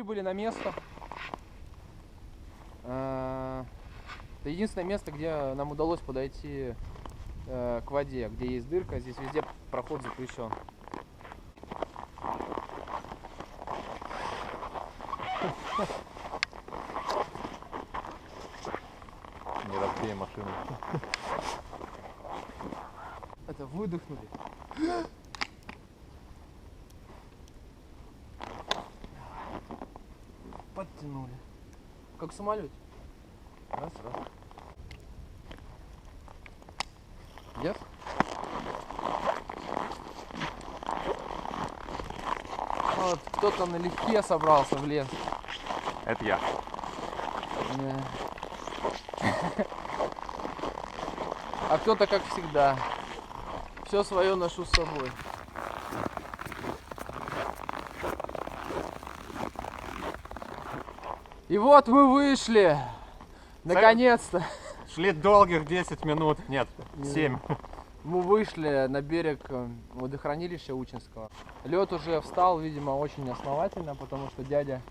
прибыли на место. Это единственное место, где нам удалось подойти к воде, где есть дырка. Здесь везде проход запрещен. Не разбей машину. Это выдохнули. Подтянули. Как в самолете. Раз. Yes? Вот кто-то налегке собрался в лес. Это я. А кто-то, как всегда, все свое ношу с собой. И вот мы вышли, наконец-то. Шли долгих 10 минут, нет, 7. Мы вышли на берег водохранилища Учинского. Лед уже встал, видимо, очень основательно, потому что дядя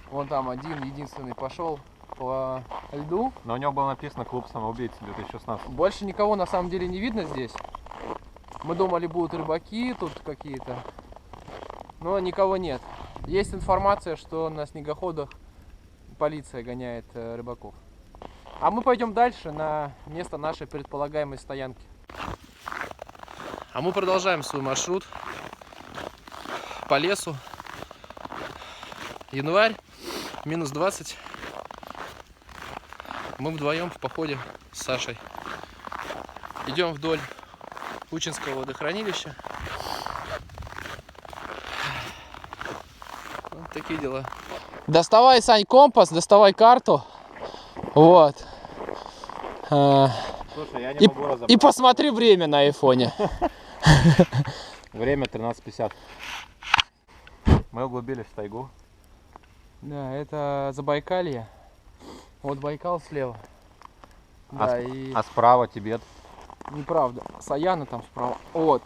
вон там единственный пошел по льду. Но у него было написано «Клуб самоубийц 2016». Больше никого на самом деле не видно здесь. Мы думали, будут рыбаки тут какие-то, но никого нет. Есть информация, что на снегоходах полиция гоняет рыбаков. А мы пойдем дальше на место нашей предполагаемой стоянки. А мы продолжаем свой маршрут по лесу. Январь, минус 20. Мы вдвоем в походе с Сашей. Идем вдоль Учинского водохранилища. Вот такие дела. Доставай, Сань, компас, доставай карту. Вот. Слушай, я не могу разобраться. И посмотри время на айфоне. Время 13:50. Мы углубились в тайгу. Да, это Забайкалье. Вот Байкал слева. Да, А справа Тибет. Неправда. Саяна там справа. Вот.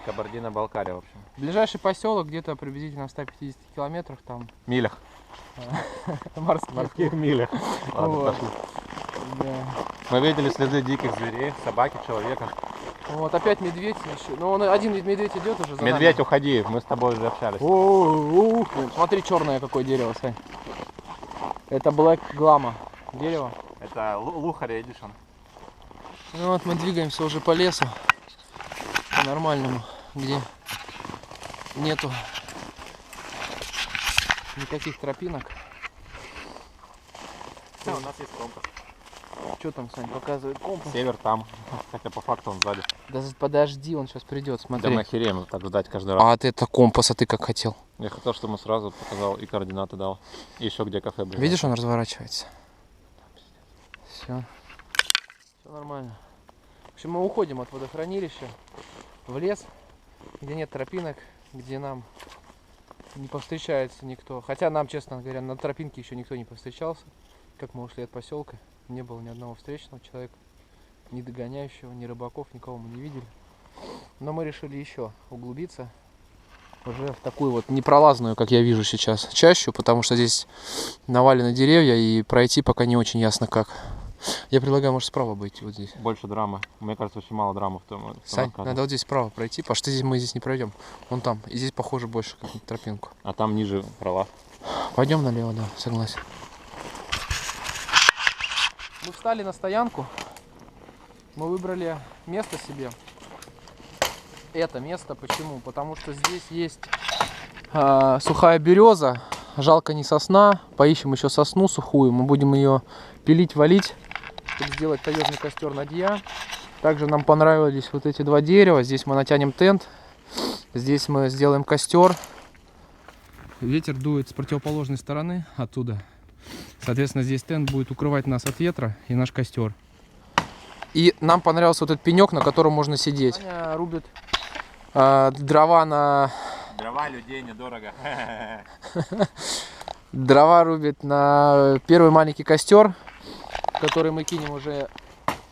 Кабардино-Балкария, в общем. Ближайший поселок где-то приблизительно в 150 километрах там. Милях. Морских милях. Ладно, Вот. пошли. Да. Мы видели следы диких зверей, собаки, человека. Вот опять медведь еще. Ну, один медведь идет уже за Медведь, нами. уходи, мы с тобой уже общались. Смотри, черное какое дерево, Сань. Это Black Glama дерево. Это Лухари Эдишн. Ну вот мы двигаемся уже по лесу. По нормальному, где нету никаких тропинок. Да, у нас есть компас. Что там, Сань, показывает компас? Север там, хотя по факту он сзади. Да подожди, он сейчас придет, Да смотри. мы охереем так ждать каждый раз. А это компас, а ты как хотел? Я хотел, чтобы ему сразу показал и координаты дал. И еще где кафе блин. Видишь, он разворачивается. Все. Все нормально. В общем, мы уходим от водохранилища в лес, где нет тропинок, где нам не повстречается никто. Хотя нам, честно говоря, на тропинке еще никто не повстречался. Как мы ушли от поселка, не было ни одного встречного человека, ни догоняющего, ни рыбаков, никого мы не видели. Но мы решили еще углубиться уже в такую вот непролазную, как я вижу сейчас, чащу, потому что здесь навалены деревья и пройти пока не очень ясно как. Я предлагаю, может, справа обойти вот здесь. Больше драмы. Мне кажется, очень мало драмы в том. Сань, надо вот здесь справа пройти, потому что мы здесь не пройдем. Вон там. И здесь похоже больше как на тропинку. А там ниже пролаз. Пойдем налево, да, согласен. Мы встали на стоянку. Мы выбрали место себе. Это место почему? Потому что здесь есть сухая береза. Жалко не сосна. Поищем еще сосну сухую. Мы будем ее пилить, валить, чтобы сделать таежный костер на Дья. Также нам понравились вот эти два дерева. Здесь мы натянем тент. Здесь мы сделаем костер. Ветер дует с противоположной стороны оттуда. Соответственно, здесь тент будет укрывать нас от ветра и наш костер. И нам понравился вот этот пенек, на котором можно сидеть. Аня рубит дрова на... Дрова людей недорого. Дрова рубит на первый маленький костер, который мы кинем уже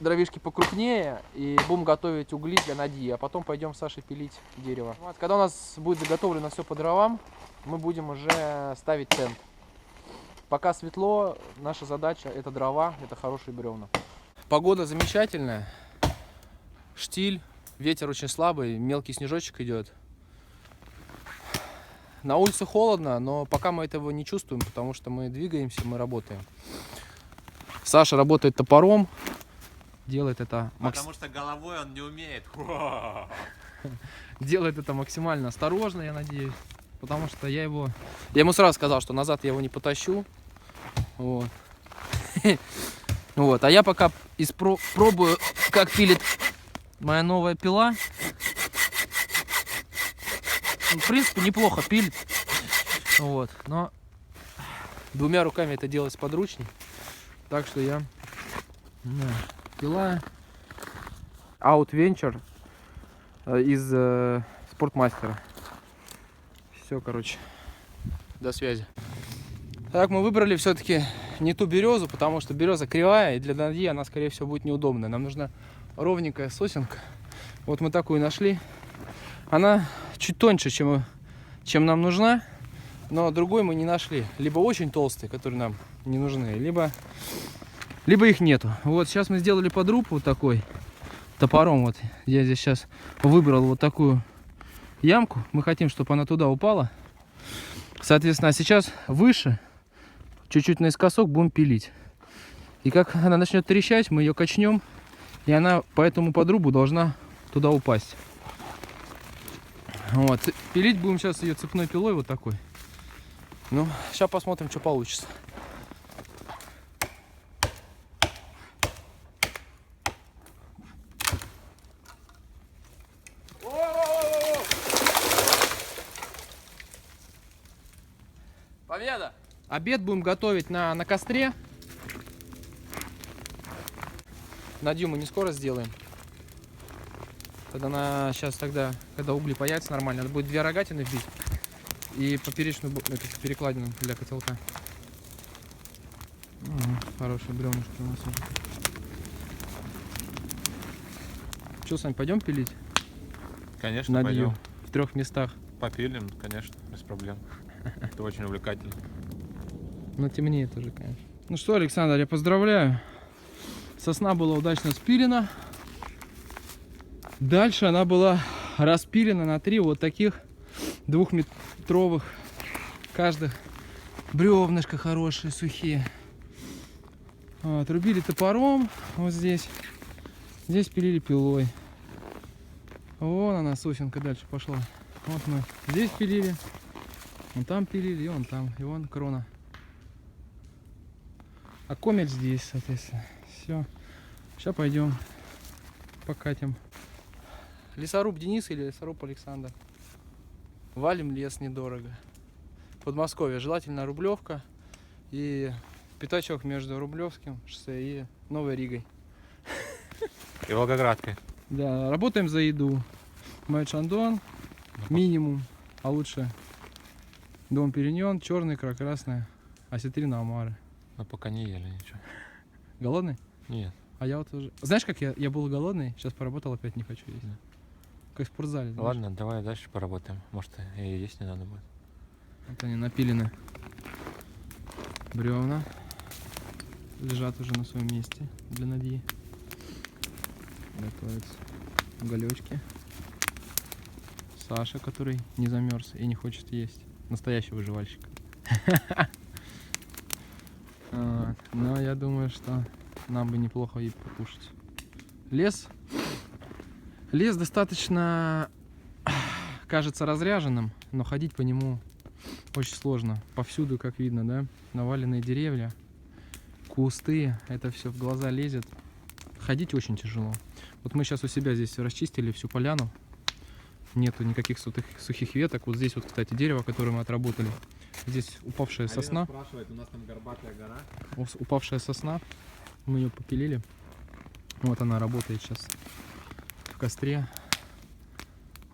дровишки покрупнее и будем готовить угли для Нади, а потом пойдем с Сашей пилить дерево. Вот, когда у нас будет заготовлено все по дровам, мы будем уже ставить тент. Пока светло, наша задача это дрова, это хорошие бревна. Погода замечательная, штиль, ветер очень слабый, мелкий снежочек идет. На улице холодно, но пока мы этого не чувствуем, потому что мы двигаемся, мы работаем. Саша работает топором, делает это... Потому что головой он не умеет. Делает это максимально осторожно, я надеюсь. Потому что я ему сразу сказал, что назад я его не потащу. Вот. Вот. А я пока пробую, как пилит моя новая пила. В принципе, неплохо пилит. Вот. Но двумя руками это делать сподручней. Так что я... пила Outventure из Спортмастера. Все, короче. До связи. Так, мы выбрали все-таки не ту березу, потому что береза кривая, и для Нади она, скорее всего, будет неудобная. Нам нужна ровненькая сосенка. Вот мы такую нашли. Она чуть тоньше, чем нам нужна, но другой мы не нашли. Либо очень толстые, которые нам не нужны, либо их нету. Вот сейчас мы сделали подруб вот такой топором. Вот я здесь сейчас выбрал вот такую ямку. Мы хотим, чтобы она туда упала. Соответственно, сейчас выше, чуть-чуть наискосок будем пилить. И как она начнет трещать, мы ее качнем, и она по этому подрубу должна туда упасть. Вот. Пилить будем сейчас ее цепной пилой вот такой. Ну, сейчас посмотрим, что получится. Победа! Обед будем готовить на костре. Надю мы не скоро сделаем. Сейчас тогда, когда угли появятся нормально, надо будет 2 рогатины вбить и поперечную перекладину для котелка. Хорошие бревнышки у нас уже. Что, Сань, пойдем пилить? Конечно, пойдем. В 3 местах. Попилим, конечно, без проблем. Это очень увлекательно. Но темнеет уже, конечно. Ну что, Александр, я поздравляю. Сосна была удачно спилена. Дальше она была распилена на 3 вот таких 2-метровых каждых бревнышка хорошие, сухие. Вот, рубили топором вот здесь. Здесь пилили пилой. Вон она, сосенка дальше пошла. Вот мы здесь пилили. Вон там пилили, и вон там. И вон крона. А комет здесь, соответственно. Все. Сейчас пойдем покатим. Лесоруб Денис или лесоруб Александр. Валим лес недорого. Подмосковье. Желательно Рублевка и пятачок между Рублевским шоссе и Новой Ригой. И Волгоградкой. Да, работаем за еду. Мой шандон минимум, а лучше Дом Периньон, черная икра, красная, осетрина, омары. Но пока не ели ничего. Голодный? Нет. А я вот уже... Знаешь, как я был голодный, сейчас поработал, опять не хочу есть. Да. Как в спортзале. Знаешь? Ладно, давай дальше поработаем. Может, и есть не надо будет. Вот они напилены. Бревна лежат уже на своем месте для Нади. Готовятся уголечки. Саша, который не замерз и не хочет есть. Настоящий выживальщик. Но я думаю, что нам бы неплохо и покушать. Лес достаточно кажется разряженным, но ходить по нему очень сложно. Повсюду, как видно, да, наваленные деревья, кусты, это все в глаза лезет. Ходить очень тяжело. Вот мы сейчас у себя здесь расчистили всю поляну. Нету никаких сухих веток. Вот здесь вот, кстати, дерево, которое мы отработали. Здесь упавшая сосна. Спрашивает, у нас там горбатая гора. Упавшая сосна. Мы ее попилили. Вот она работает сейчас в костре.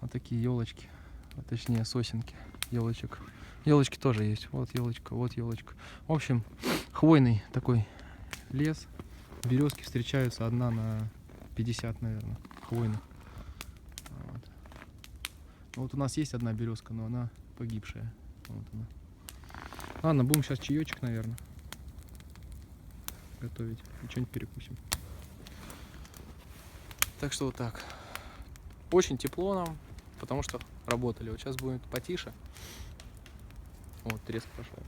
Вот такие елочки. А точнее сосенки елочек. Елочки тоже есть. Вот елочка, вот елочка. В общем, хвойный такой лес. березки встречаются одна на 50, наверное, хвойных. Вот. Вот у нас есть одна березка, но она погибшая. Вот она. Ладно, будем сейчас чаечек, наверное, готовить. И что-нибудь перекусим. Так что вот так. Очень тепло нам, потому что работали. Вот сейчас будет потише. Вот, треск пошел.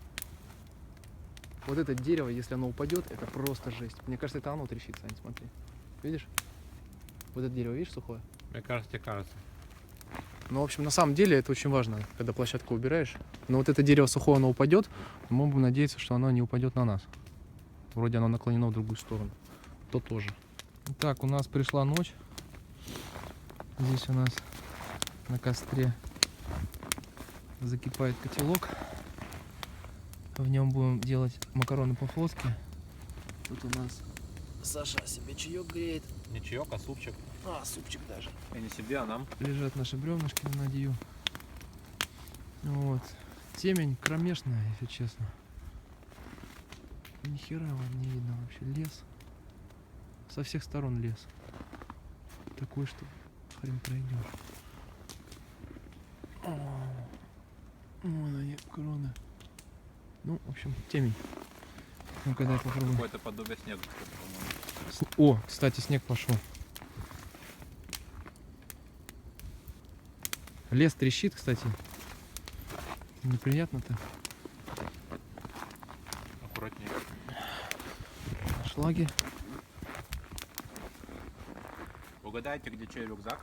Вот это дерево, если оно упадет, это просто жесть. Мне кажется, это оно трещит, Сань, смотри. Видишь? Вот это дерево, видишь, сухое? Мне кажется, тебе кажется. Ну, в общем, на самом деле это очень важно, когда площадку убираешь. Но вот это дерево сухое, оно упадет, мы будем надеяться, что оно не упадет на нас. Вроде оно наклонено в другую сторону. То тоже. Так, у нас пришла ночь. Здесь у нас на костре закипает котелок. В нем будем делать макароны по-флотски. Тут у нас Саша себе чаек греет. Не чаек, а супчик. А, супчик даже. И не себе, а нам. Лежат наши бревнышки на надью. Вот. Темень кромешная, если честно. Ни хера вам не видно вообще. Лес. Со всех сторон лес. Такой, что хрен пройдешь. Вон они, кроны. Ну, в общем, темень. Ну-ка, дай попробуем. Какое-то подобие снега, кстати, по-моему. О, кстати, снег пошел. Лес трещит, кстати. Неприятно-то. Аккуратнее. Шлаги. Угадайте, где чей рюкзак?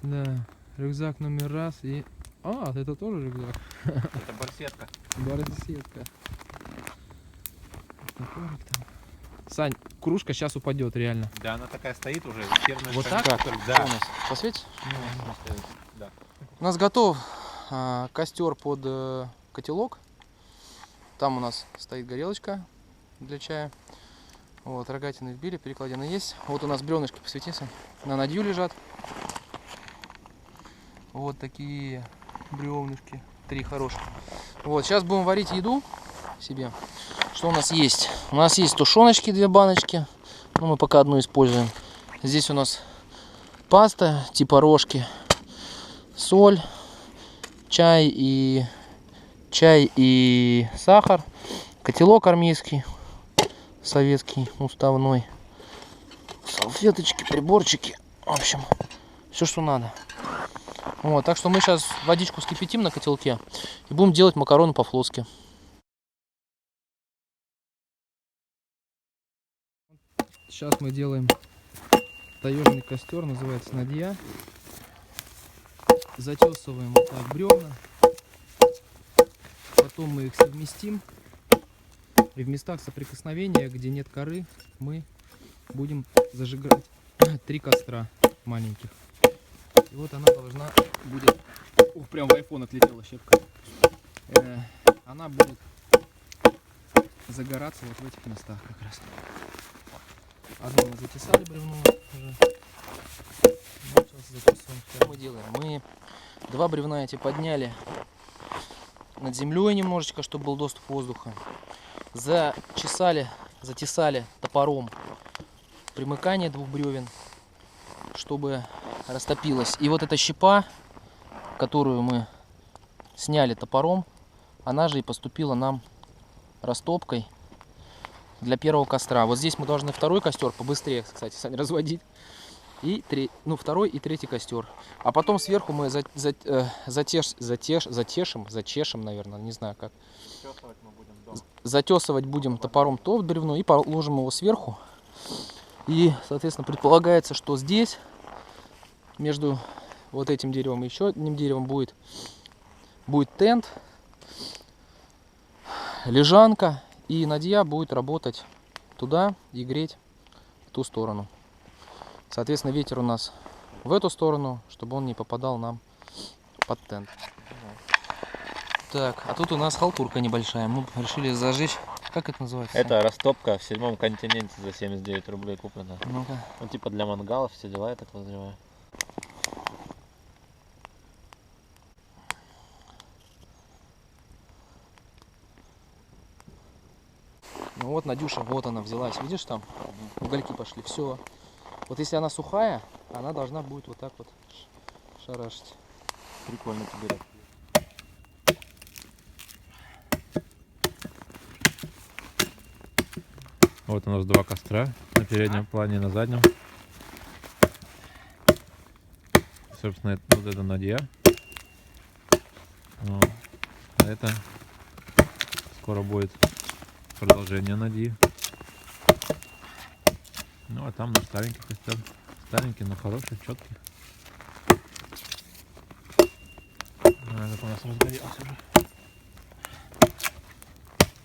Да. Рюкзак номер раз и... А, это тоже рюкзак. Это барсетка. Барсетка. Топорик там. Сань, кружка сейчас упадет, реально. Да, она такая стоит уже. Вот так? Да. Посветишь? Да. У нас готов костер под котелок. Там у нас стоит горелочка для чая. Вот, рогатины вбили, перекладины есть. Вот у нас бревнышки, посвети, на надью лежат. Вот такие бревнышки. 3 хороших. Вот, сейчас будем варить еду себе. Что у нас есть? У нас есть тушеночки, 2 баночки. Ну, мы пока одну используем. Здесь у нас паста типа рожки, соль, чай и сахар, котелок армейский, советский, уставной, салфеточки, приборчики, в общем, все, что надо. Вот, так что мы сейчас водичку вскипятим на котелке и будем делать макароны по-флотски. Сейчас мы делаем таежный костер, называется надья. Затесываем вот так бревна. Потом мы их совместим. И в местах соприкосновения, где нет коры, мы будем зажигать 3 костра маленьких. И вот она должна будет... Ух, прям в iPhone отлетела щепка. Она будет загораться вот в этих местах как раз. Одно мы затесали бревно уже. Сейчас затесываем. Что мы делаем? Мы 2 бревна эти подняли над землей немножечко, чтобы был доступ воздуха. Затесали топором примыкание 2 бревен, чтобы растопилось. И вот эта щепа, которую мы сняли топором, она же и поступила нам растопкой для первого костра. Вот здесь мы должны 2-й костер побыстрее, кстати, Сань, разводить. И 2-й и 3-й костер. А потом сверху мы зачешем, наверное, не знаю как. Затесывать будем топором то бревно и положим его сверху. И, соответственно, предполагается, что здесь между вот этим деревом и еще одним деревом будет тент, лежанка, и надья будет работать туда и греть в ту сторону. Соответственно, ветер у нас в эту сторону, чтобы он не попадал нам под тент. Так, а тут у нас халтурка небольшая. Мы решили зажечь. Как это называется? Это растопка в 7-м континенте за 79 рублей куплена. Ну-ка. Ну, типа для мангалов, все дела, я так подозреваю. Ну Вот Надюша, вот она взялась. Видишь, там угольки пошли. Все. Вот если она сухая, она должна будет вот так вот шарашить. Прикольно тебе. Вот у нас два костра на переднем плане и на заднем. Собственно, вот это Надя. Вот. А это скоро будет продолжение Нади. Ну а там наш старенький костер. Старенький, но хороший, четкий. Как у нас разгорелся уже.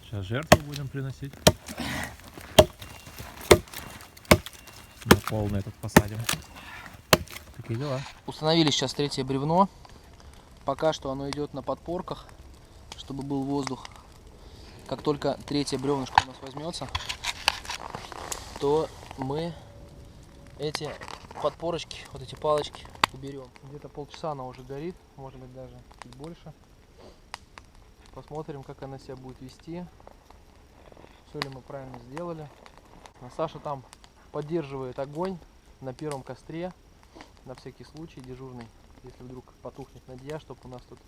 Сейчас жертву будем приносить. На полный этот посадим. Такие дела. Установили сейчас третье бревно. Пока что оно идет на подпорках, чтобы был воздух. Как только третье бревнышко у нас возьмется, то мы эти подпорочки, вот эти палочки уберем. Где-то полчаса она уже горит, может быть даже чуть больше. Посмотрим, как она себя будет вести. Все ли мы правильно сделали. Саша там поддерживает огонь на первом костре, на всякий случай дежурный, если вдруг потухнет Надя, чтобы у нас тут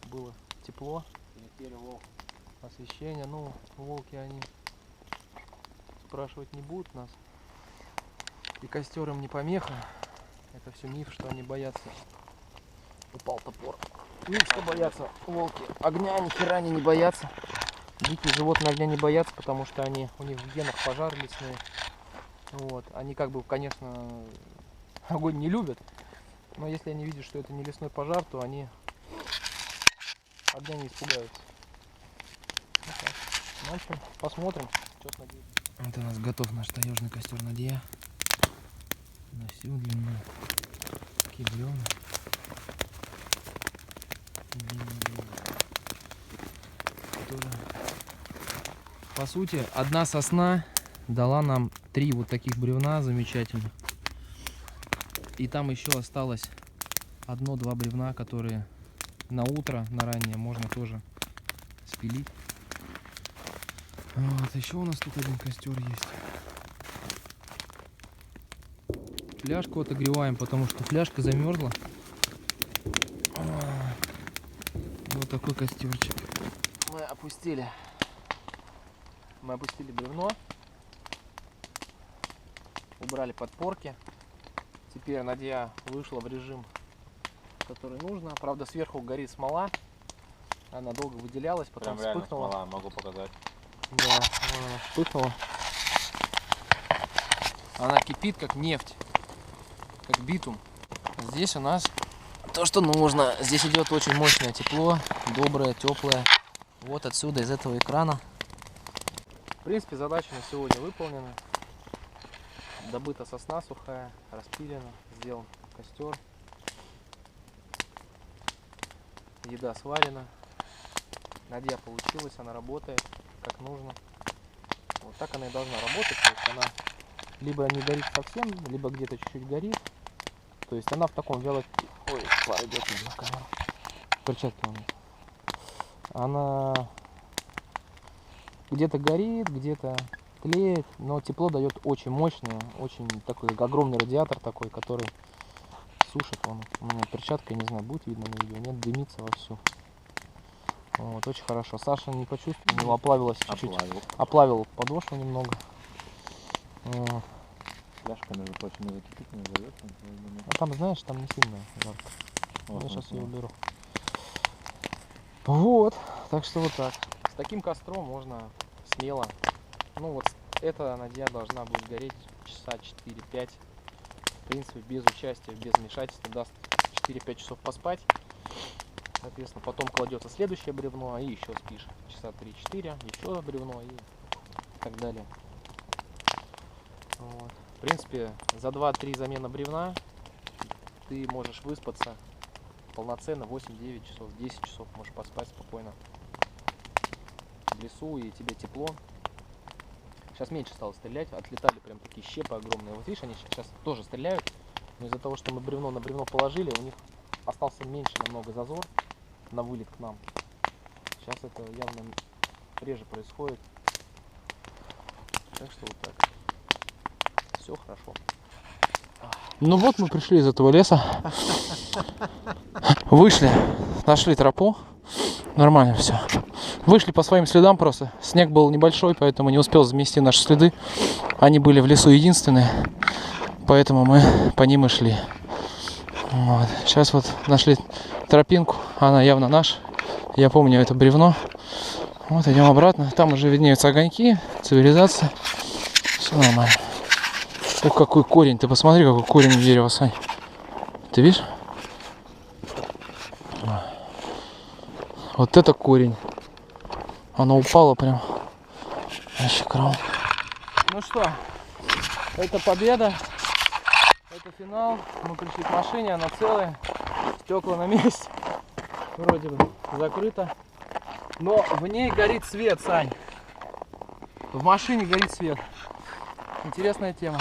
было тепло. Освещение. Ну, волки, они спрашивать не будут нас. И костер им не помеха. Это все миф, что они боятся. Упал топор. Миф, что боятся волки. Огня ни хера они не боятся. Дикие животные огня не боятся, потому что у них в генах пожар лесной. Вот. Они как бы, конечно, огонь не любят. Но если они видят, что это не лесной пожар, то они огня не испугаются. Вот так. Ну, в общем, посмотрим, что с Надей. Вот у нас готов наш таежный костер Надя. На всю длину. Такие бревна. По сути, одна сосна дала нам 3 вот таких бревна замечательных. И там еще осталось 1-2 бревна, которые на утро, на раннее можно тоже спилить. Вот, еще у нас тут один костер есть. Фляжку отогреваем, потому что фляжка замерзла. Вот такой костерчик. Мы опустили бревно. Убрали подпорки. Теперь Надя вышла в режим, который нужно. Правда, сверху горит смола. Она долго выделялась, потом Прям реально вспыхнула. смола, могу показать. Да, она вспыхнула. Она кипит, как нефть, как битум. Здесь у нас то, что нужно. Здесь идет очень мощное тепло, доброе, теплое. Вот отсюда, из этого экрана. В принципе, задача на сегодня выполнена. Добыта сосна сухая, распилена, сделан костер. Еда сварена. Надя получилась, она работает как нужно. Вот так она и должна работать. То есть она либо не горит совсем, либо где-то чуть-чуть горит. То есть она в таком вяло... Ой, пар идет на камеру. Перчатки у меня. Она где-то горит, где-то тлеет, но тепло дает очень мощное, очень такой огромный радиатор такой, который сушит. Вон, у меня перчатка, не знаю, будет видно на видео, нет, дымится вовсю. Вот, очень хорошо. Саша не почувствовал, у него оплавилось чуть-чуть. Оплавил подошву немного. Фляжка, между прочим, не закипит, не взорвется. А там, знаешь, там не сильно жарко. Вот, Я сейчас вот, ее вот. уберу. Вот, так что вот так. С таким костром можно смело. Ну вот эта Надя должна будет гореть часа 4-5. В принципе, без участия, без вмешательства даст 4-5 часов поспать. Соответственно, потом кладется следующее бревно и еще спишь. Часа 3-4, еще бревно и так далее. Вот. В принципе, за 2-3 замена бревна ты можешь выспаться полноценно 8-9 часов, 10 часов можешь поспать спокойно в лесу, и тебе тепло. Сейчас меньше стало стрелять, отлетали прям такие щепы огромные. Вот видишь, они сейчас тоже стреляют, но из-за того, что мы бревно на бревно положили, у них остался меньше намного зазор на вылет к нам. Сейчас это явно реже происходит. Так что вот так. Все хорошо. Ну вот мы пришли из этого леса. Вышли, нашли тропу. Нормально все. Вышли по своим следам просто. Снег был небольшой, поэтому не успел замести наши следы. Они были в лесу единственные. Поэтому мы по ним и шли. Вот. Сейчас вот нашли тропинку. Она явно наша. Я помню это бревно. Вот идем обратно. Там уже виднеются огоньки, цивилизация. Все нормально. Ух, какой корень. Ты посмотри, какой корень дерева, Сань. Ты видишь? Вот это корень. Оно упало прям. Вообще кром. Ну что, это победа. Это финал. Мы пришли к машине, она целая. Стекла на месте. Вроде бы закрыто. Но в ней горит свет, Сань. В машине горит свет. Интересная тема.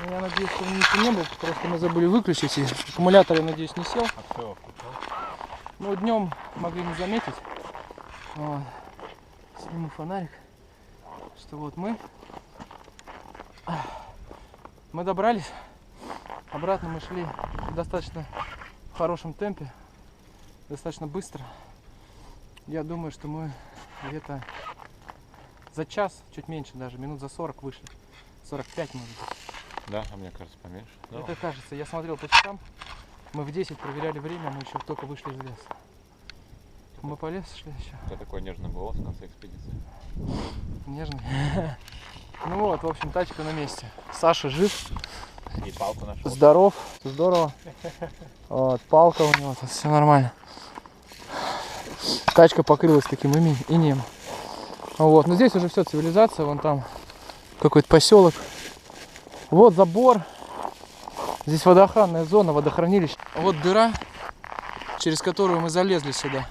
Ну, я надеюсь, что никто не был. Просто мы забыли выключить. И аккумулятор, я надеюсь, не сел. Ну, днем могли не заметить. Вот. Сниму фонарик. Что вот мы добрались. Обратно мы шли в достаточно хорошем темпе. Достаточно быстро. Я думаю, что мы где-то за час, чуть меньше даже, минут за 40 вышли. 45 может быть. Да, а мне кажется поменьше. Это кажется, я смотрел по часам. Мы в 10 проверяли время, мы еще только вышли из леса. Мы по лесу шли еще. Это такой нежный голос в конце экспедиции. Нежный. Ну вот, в общем, тачка на месте. Саша жив. И палку нашел. Здоров. Здорово. Вот, палка у него, тут все нормально. Тачка покрылась таким инеем. Вот, но здесь уже все, цивилизация. Вон там какой-то поселок. Вот забор. Здесь водоохранная зона, водохранилище. Вот дыра, через которую мы залезли сюда.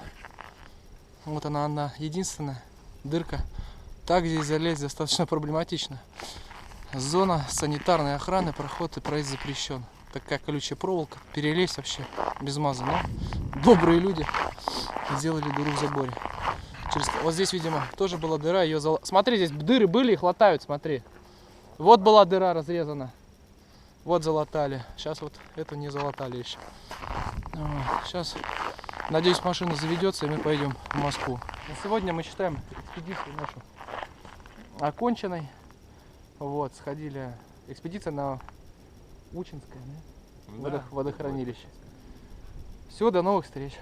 Вот она единственная дырка. Так здесь залезть достаточно проблематично. Зона санитарной охраны, проход и проезд запрещен. Такая колючая проволока, перелезть вообще без маза. Но добрые люди сделали дыру в заборе. Вот здесь, видимо, тоже была дыра. Смотри, здесь дыры были, их латают, смотри. Вот была дыра разрезана. Вот залатали. Сейчас вот эту не залатали еще. Сейчас, надеюсь, машина заведется и мы пойдем в Москву. На сегодня мы считаем экспедицию нашу оконченной. Вот, сходили. Экспедиция на Учинское, да? Водохранилище. Все, до новых встреч.